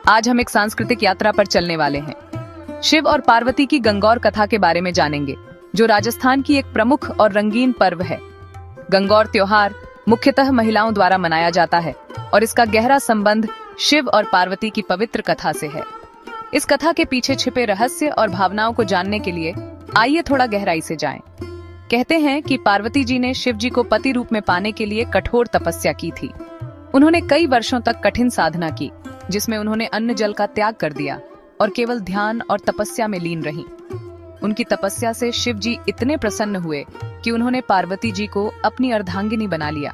आज हम एक सांस्कृतिक यात्रा पर चलने वाले हैं। शिव और पार्वती की गंगौर कथा के बारे में जानेंगे, जो राजस्थान की एक प्रमुख और रंगीन पर्व है। गंगौर त्योहार मुख्यतः महिलाओं द्वारा मनाया जाता है और इसका गहरा संबंध शिव और पार्वती की पवित्र कथा से है। इस कथा के पीछे छिपे रहस्य और भावनाओं को जानने के लिए आइए थोड़ा गहराई से जाएं। कहते हैं कि पार्वती जी ने शिव जी को पति रूप में पाने के लिए कठोर तपस्या की थी। उन्होंने कई वर्षों तक कठिन साधना की, जिसमें उन्होंने अन्न जल का त्याग कर दिया और केवल ध्यान और तपस्या में लीन रहीं। उनकी तपस्या से शिव जी इतने प्रसन्न हुए कि उन्होंने पार्वती जी को अपनी अर्धांगिनी बना लिया।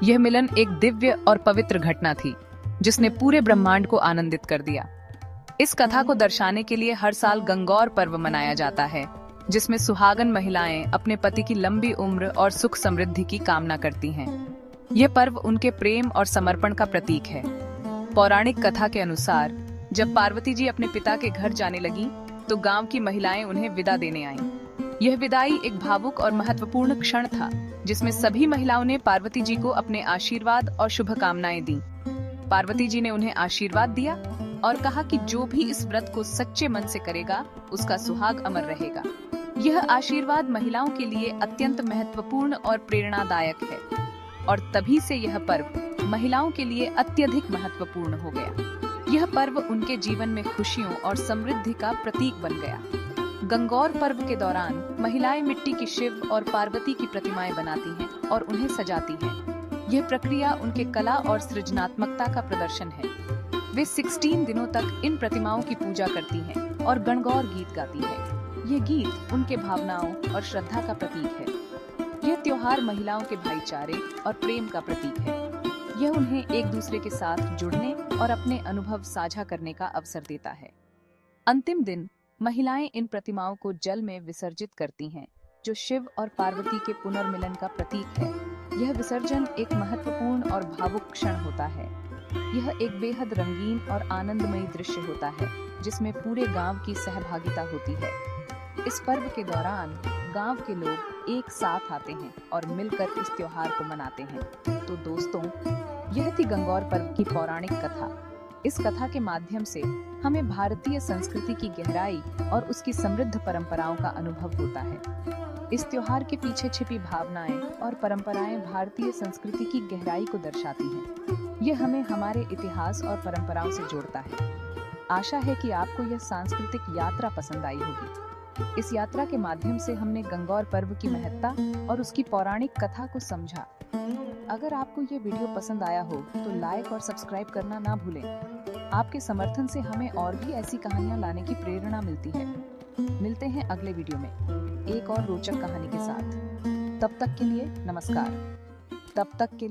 यह मिलन एक दिव्य और पवित्र घटना थी, जिसने पूरे ब्रह्मांड को आनंदित कर दिया। इस कथा को दर्शाने के लिए हर साल गंगौर पर्व मनाया जाता है, जिसमें सुहागन महिलाएं अपने पति की लंबी उम्र और सुख समृद्धि की कामना करती हैं। यह पर्व उनके प्रेम और समर्पण का प्रतीक है। पौराणिक कथा के अनुसार जब पार्वती जी अपने पिता के घर जाने लगी, तो गांव की महिलाएं उन्हें विदा देने आईं। यह विदाई एक भावुक और महत्वपूर्ण क्षण था, जिसमें सभी महिलाओं ने पार्वती जी को अपने आशीर्वाद और शुभकामनाएं दी। पार्वती जी ने उन्हें आशीर्वाद दिया और कहा कि जो भी इस व्रत को सच्चे मन से करेगा, उसका सुहाग अमर रहेगा। यह आशीर्वाद महिलाओं के लिए अत्यंत महत्वपूर्ण और प्रेरणादायक है, और तभी से यह पर्व महिलाओं के लिए अत्यधिक महत्वपूर्ण हो गया। यह पर्व उनके जीवन में खुशियों और समृद्धि का प्रतीक बन गया। गंगौर पर्व के दौरान महिलाएं मिट्टी की शिव और पार्वती की प्रतिमाएं बनाती हैं और उन्हें सजाती हैं। यह प्रक्रिया उनके कला और सृजनात्मकता का प्रदर्शन है। वे 16 दिनों तक इन प्रतिमाओं की पूजा करती हैं और गणगौर गीत गाती हैं। ये गीत उनके भावनाओं और श्रद्धा का प्रतीक है। यह त्योहार महिलाओं के भाईचारे और प्रेम का प्रतीक है। यह उन्हें एक दूसरे के साथ जुड़ने और अपने अनुभव साझा करने का अवसर देता है। अंतिम दिन महिलाएं इन प्रतिमाओं को जल में विसर्जित करती हैं, जो शिव और पार्वती के पुनर्मिलन का प्रतीक है। यह विसर्जन एक महत्वपूर्ण और भावुक क्षण होता है। यह एक बेहद रंगीन और आनंदमयी दृश्य होता है, जिसमें पूरे गांव की सहभागिता होती है। इस पर्व के दौरान गांव के लोग एक साथ आते हैं और मिलकर इस त्योहार को मनाते हैं। तो दोस्तों, यह थी गंगौर पर्व की पौराणिक कथा। इस कथा के माध्यम से हमें भारतीय संस्कृति की गहराई और उसकी समृद्ध परंपराओं का अनुभव होता है। इस त्योहार के पीछे छिपी भावनाएं और परंपराएं भारतीय संस्कृति की गहराई को दर्शाती हैं। यह हमें हमारे इतिहास और परंपराओं से जोड़ता है। आशा है कि आपको यह सांस्कृतिक यात्रा पसंद आई होगी। इस यात्रा के माध्यम से हमने गंगौर पर्व की महत्ता और उसकी पौराणिक कथा को समझा। अगर आपको ये वीडियो पसंद आया हो तो लाइक और सब्सक्राइब करना ना भूलें। आपके समर्थन से हमें और भी ऐसी कहानियां लाने की प्रेरणा मिलती है। मिलते हैं अगले वीडियो में एक और रोचक कहानी के साथ। तब तक के लिए नमस्कार। तब तक के लिए